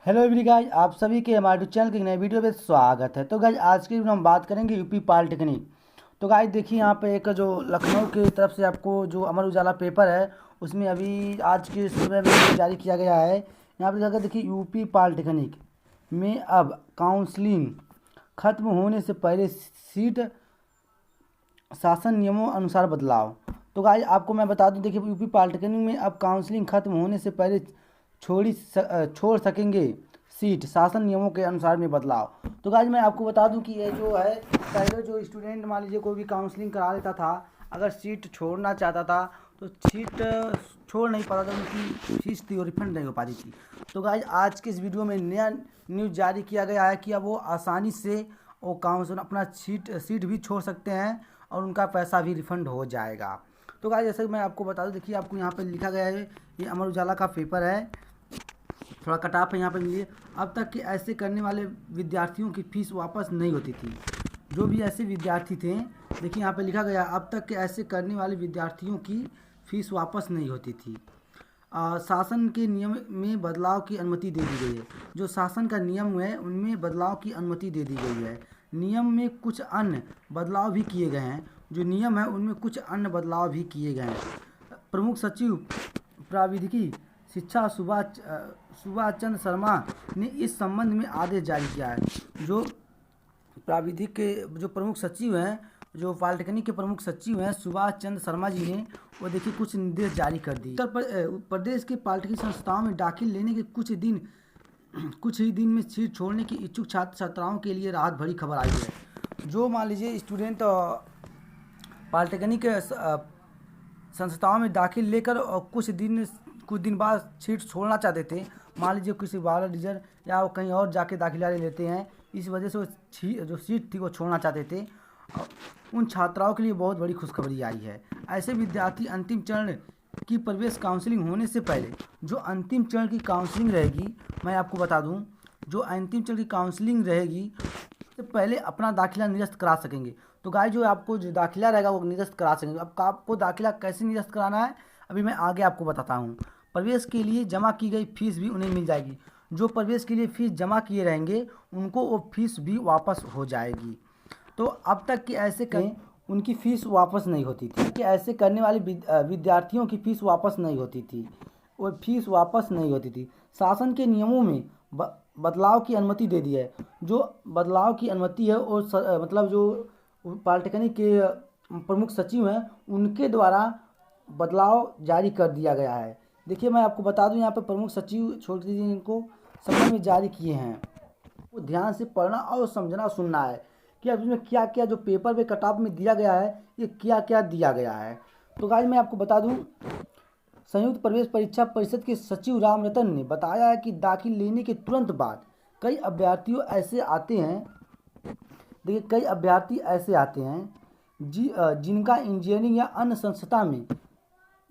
Hello every guys, आप सभी के हमारे यूट्यूब चैनल के एक नए वीडियो में स्वागत है। तो गाइस आज की वीडियो में हम बात करेंगे यूपी पॉलिटेक्निक। तो गाइस देखिए यहाँ पे एक जो लखनऊ की तरफ से आपको जो अमर उजाला पेपर है उसमें अभी आज के सुबह में जारी किया गया है। यहाँ पे जाकर देखिए यूपी पॉलिटेक्निक में अब काउंसलिंग खत्म होने से पहले सीट शासन नियमों अनुसार बदलाव। तो गाइस आपको मैं बता दूं, देखिए यूपी पॉलिटेक्निक में अब काउंसलिंग खत्म होने से पहले छोड़ सकेंगे सीट शासन नियमों के अनुसार में बदलाव। तो गाइस मैं आपको बता दूं कि ये जो है पहले जो स्टूडेंट मान लीजिए कोई भी काउंसलिंग करा लेता था, अगर सीट छोड़ना चाहता था तो सीट छोड़ नहीं पाता था, उनकी फीस थी वो रिफंड नहीं हो पाती थी। तो गाइस आज के इस वीडियो में नया न्यूज़ जारी किया गया है कि अब वो आसानी से वो काउंसिल अपना सीट भी छोड़ सकते हैं और उनका पैसा भी रिफ़ंड हो जाएगा। तो गाइस जैसे मैं आपको बता दूं, देखिए आपको यहाँ पे लिखा गया है, ये अमर उजाला का पेपर है, थोड़ा कटाप है यहाँ पे मिलिए। अब तक के ऐसे करने वाले विद्यार्थियों की फ़ीस वापस नहीं होती थी। जो भी ऐसे विद्यार्थी थे, देखिए यहाँ पे लिखा गया, अब तक के ऐसे करने वाले विद्यार्थियों की फ़ीस वापस नहीं होती थी। शासन के नियम में बदलाव की अनुमति दे दी गई है। जो शासन का नियम है उनमें बदलाव की अनुमति दे दी गई है। नियम में कुछ अन्य बदलाव भी किए गए हैं। जो नियम है उनमें कुछ अन्य बदलाव भी किए गए हैं। प्रमुख सचिव प्राविधिकी शिक्षा सुभाष चंद्र शर्मा ने इस संबंध में आदेश जारी किया है। जो प्राविधिक के जो प्रमुख सचिव हैं, जो पॉलिटेक्निक के प्रमुख सचिव हैं सुभाष चंद्र शर्मा जी ने, वो देखिए कुछ निर्देश जारी कर दिए। उत्तर प्रदेश के पॉलिटेक्निक संस्थाओं में दाखिल लेने के कुछ ही दिन में सीट छोड़ने की इच्छुक छात्र छात्राओं के लिए राहत भरी खबर आई है। जो मान लीजिए स्टूडेंट पॉलिटेक्निक संस्थाओं में दाखिल लेकर और कुछ दिन बाद सीट छोड़ना चाहते थे, मान लीजिए किसी बारह रिजल्ट या वो कहीं और जाके दाखिला ले लेते हैं, इस वजह से वो जो सीट थी वो छोड़ना चाहते थे, उन छात्राओं के लिए बहुत बड़ी खुशखबरी आई है। ऐसे विद्यार्थी अंतिम चरण की प्रवेश काउंसलिंग होने से पहले, जो अंतिम चरण की काउंसलिंग रहेगी, मैं आपको बता दूं, जो अंतिम चरण की काउंसलिंग रहेगी तो पहले अपना दाखिला निरस्त करा सकेंगे। तो गाइस जो आपको जो दाखिला रहेगा वो निरस्त करा सकेंगे। अब आपको दाखिला कैसे निरस्त कराना है अभी मैं आगे आपको बताता हूँ। प्रवेश के लिए जमा की गई फीस भी उन्हें मिल जाएगी। जो प्रवेश के लिए फ़ीस जमा किए रहेंगे उनको वो फीस भी वापस हो जाएगी। तो अब तक के ऐसे कहीं उनकी फ़ीस वापस नहीं होती थी, कि ऐसे करने वाले विद्यार्थियों की फ़ीस वापस नहीं होती थी, वो फीस वापस नहीं होती थी। शासन के नियमों में बदलाव की अनुमति दे दी है। जो बदलाव की अनुमति है और मतलब जो पॉलिटेक्निक के प्रमुख सचिव हैं उनके द्वारा बदलाव जारी कर दिया गया है। देखिए मैं आपको बता दूं, यहाँ पर प्रमुख सचिव छोटी जी इनको समय में जारी किए हैं। वो ध्यान से पढ़ना और समझना सुनना है कि अब इसमें क्या क्या जो पेपर में कट ऑफ में दिया गया है ये क्या क्या दिया गया है। तो गाइस मैं आपको बता दूं, संयुक्त प्रवेश परीक्षा परिषद के सचिव राम रतन ने बताया है कि दाखिल लेने के तुरंत बाद कई अभ्यर्थियों ऐसे आते हैं, देखिए कई अभ्यर्थी ऐसे आते हैं जिनका इंजीनियरिंग या अन्य संस्था में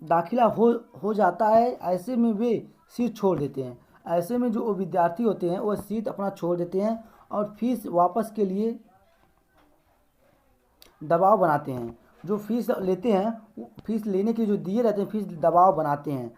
दाखिला हो जाता है। ऐसे में वे सीट छोड़ देते हैं। ऐसे में जो विद्यार्थी होते हैं वो सीट अपना छोड़ देते हैं और फीस वापस के लिए दबाव बनाते हैं। जो फीस लेते हैं, फीस लेने के जो दिए रहते हैं, फीस दबाव बनाते हैं।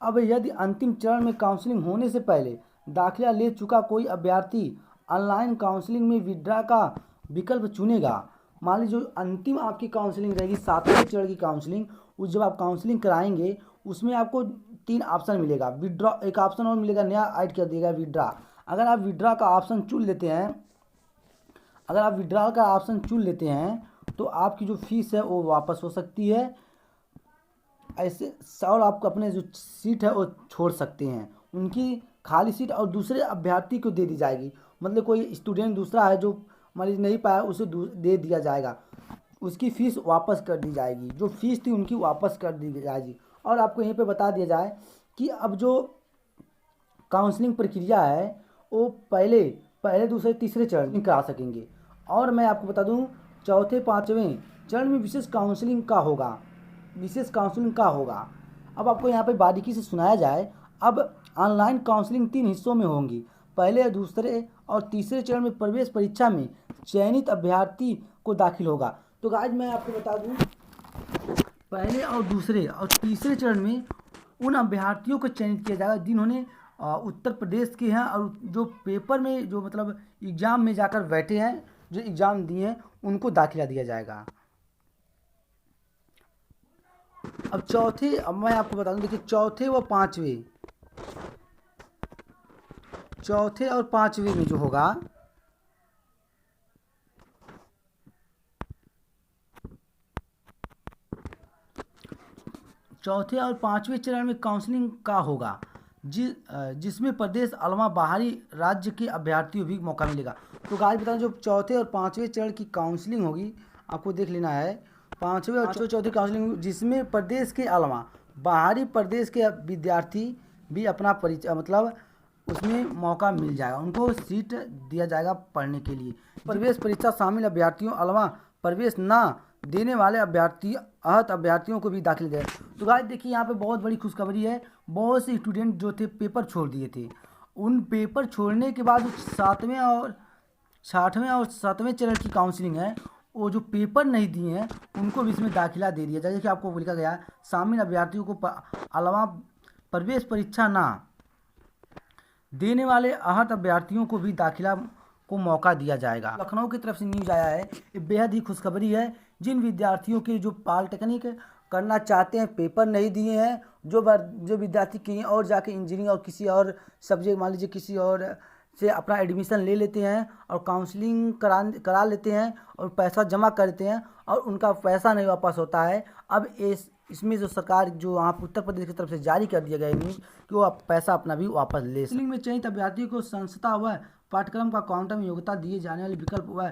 अब यदि अंतिम चरण में काउंसलिंग होने से पहले दाखिला ले चुका कोई अभ्यर्थी ऑनलाइन काउंसलिंग में विड्रा का विकल्प चुनेगा, मान लीजिए जो अंतिम आपकी काउंसलिंग रहेगी 7वें चरण की काउंसलिंग, उस जब आप काउंसलिंग कराएंगे उसमें आपको 3 ऑप्शन मिलेगा। विड्रॉ एक ऑप्शन और मिलेगा, नया ऐड कर दिएगा विड्रा। अगर आप विड्रा का ऑप्शन चुन लेते हैं, अगर आप विड्रॉल का ऑप्शन चुन लेते हैं तो आपकी जो फीस है वो वापस हो सकती है। ऐसे और आपको अपने जो सीट है वो छोड़ सकते हैं। उनकी खाली सीट और दूसरे अभ्यर्थी को दे दी जाएगी। मतलब कोई स्टूडेंट दूसरा है जो मान लीजिए नहीं पाया, उसे दे दिया जाएगा, उसकी फ़ीस वापस कर दी जाएगी। जो फीस थी उनकी वापस कर दी जाएगी। और आपको यहीं पे बता दिया जाए कि अब जो काउंसलिंग प्रक्रिया है वो पहले दूसरे तीसरे चरण में करा सकेंगे। और मैं आपको बता दूं, चौथे पाँचवें चरण में विशेष काउंसलिंग का होगा। अब आपको यहाँ पे बारीकी से सुनाया जाए। अब ऑनलाइन काउंसलिंग 3 हिस्सों में होंगी। पहले, दूसरे और तीसरे चरण में प्रवेश परीक्षा में चयनित अभ्यर्थी को दाखिल होगा। तो गाइस मैं आपको बता दूं, पहले और दूसरे और तीसरे चरण में उन अभ्यर्थियों को चयनित किया जाएगा जिन्होंने उत्तर प्रदेश के हैं और जो पेपर में जो मतलब एग्ज़ाम में जाकर बैठे हैं, जो एग्ज़ाम दिए हैं, उनको दाखिला दिया जाएगा। अब मैं आपको बता दूं, देखिए चौथे और पांचवे में जो होगा, चौथे और पांचवें चरण में काउंसलिंग का होगा, जिसमें प्रदेश अलावा बाहरी राज्य के अभ्यर्थियों भी मौका मिलेगा। तो गाइस बता जो चौथे और पांचवें चरण की काउंसलिंग होगी, आपको देख लेना है। पांचवें और चौथे काउंसलिंग जिसमें प्रदेश के अलावा बाहरी प्रदेश के विद्यार्थी भी अपना परिचय मतलब उसमें मौका मिल जाएगा, उनको सीट दिया जाएगा पढ़ने के लिए। प्रवेश परीक्षा शामिल अभ्यर्थियों अलावा प्रवेश न देने वाले आहत अभ्यर्थियों को भी दाखिल गए। तो गाइस देखिए यहाँ पे बहुत बड़ी खुशखबरी है। बहुत से स्टूडेंट जो थे पेपर छोड़ दिए थे, उन पेपर छोड़ने के बाद छठवें और सातवें चरण की काउंसलिंग है, वो जो पेपर नहीं दिए हैं उनको भी इसमें दाखिला दे दिया जाएगा। कि आपको लिखा गया है शामिल अभ्यर्थियों को अलावा प्रवेश परीक्षा ना देने वाले आहत अभ्यर्थियों को भी दाखिला को मौका दिया जाएगा। लखनऊ की तरफ से न्यूज आया है, ये बेहद ही खुशखबरी है। जिन विद्यार्थियों के जो पॉलिटेक्निक करना चाहते हैं, पेपर नहीं दिए हैं, जो विद्यार्थी कहीं और जाके इंजीनियरिंग और किसी और सब्जेक्ट मान लीजिए किसी और से अपना एडमिशन ले लेते हैं और काउंसलिंग करा लेते हैं और पैसा जमा करते हैं और उनका पैसा नहीं वापस होता है। अब इसमें जो सरकार जो वहाँ उत्तर प्रदेश की तरफ से जारी कर दिया गया है न्यूज़ कि वो आप पैसा अपना भी वापस ले। काउंसलिंग में चयनित अभ्यर्थियों को संस्था व पाठ्यक्रम का क्वांटम योग्यता दिए जाने वाले विकल्प व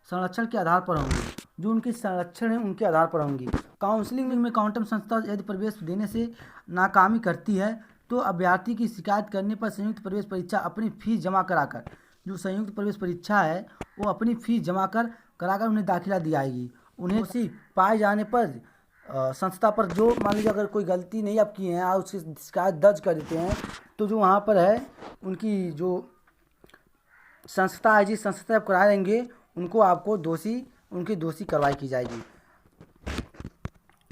संरक्षण के आधार पर होंगे, जो उनके संरक्षण है उनके आधार पर होंगी। काउंसलिंग में क्वांटम संस्था यदि प्रवेश देने से नाकामी करती है तो अभ्यर्थी की शिकायत करने पर संयुक्त प्रवेश परीक्षा अपनी फीस जमा कराकर, जो संयुक्त प्रवेश परीक्षा है वो अपनी फीस जमा कराकर उन्हें दाखिला दी जाएगी। उन्हें उसी पाए जाने पर संस्था पर जो मान लीजिए अगर कोई गलती नहीं आप किए हैं और उसकी शिकायत दर्ज कर देते हैं, तो जो वहाँ पर है उनकी जो संस्था है, जिस संस्था आप करा देंगे उनको आपको उनकी दोषी कार्रवाई की जाएगी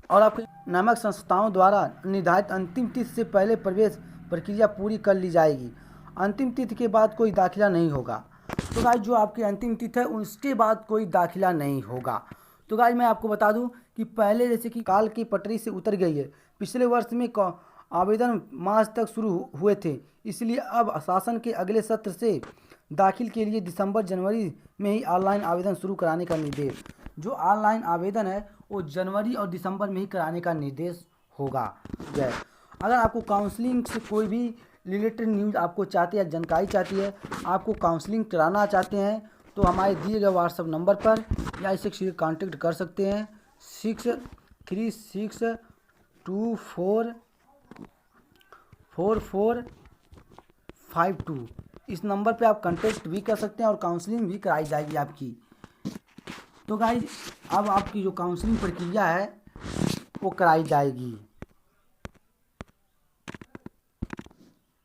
और आपके नामक संस्थाओं द्वारा निर्धारित अंतिम तिथि से पहले प्रवेश प्रक्रिया पूरी कर ली जाएगी। अंतिम तिथि के बाद कोई दाखिला नहीं होगा। तो गाइस जो आपकी अंतिम तिथि है उसके बाद कोई दाखिला नहीं होगा। तो गाइस मैं आपको बता दूं कि पहले जैसे कि काल की पटरी से उतर गई है, पिछले वर्ष में आवेदन मार्च तक शुरू हुए थे, इसलिए अब शासन के अगले सत्र से दाखिल के लिए दिसंबर जनवरी में ही ऑनलाइन आवेदन शुरू कराने का निर्देश, जो ऑनलाइन आवेदन है वो जनवरी और दिसंबर में ही कराने का निर्देश होगा। जय। अगर आपको काउंसलिंग से कोई भी रिलेटेड न्यूज़ आपको चाहते हैं, जानकारी चाहती है, आपको काउंसलिंग कराना चाहते हैं, तो हमारे दिए गए व्हाट्सएप नंबर पर या इससे कांटेक्ट कर सकते हैं 6362444452। इस नंबर पे आप कांटेक्ट भी कर सकते हैं और काउंसलिंग भी कराई जाएगी आपकी। तो गाइस अब आपकी जो काउंसलिंग प्रक्रिया है वो कराई जाएगी।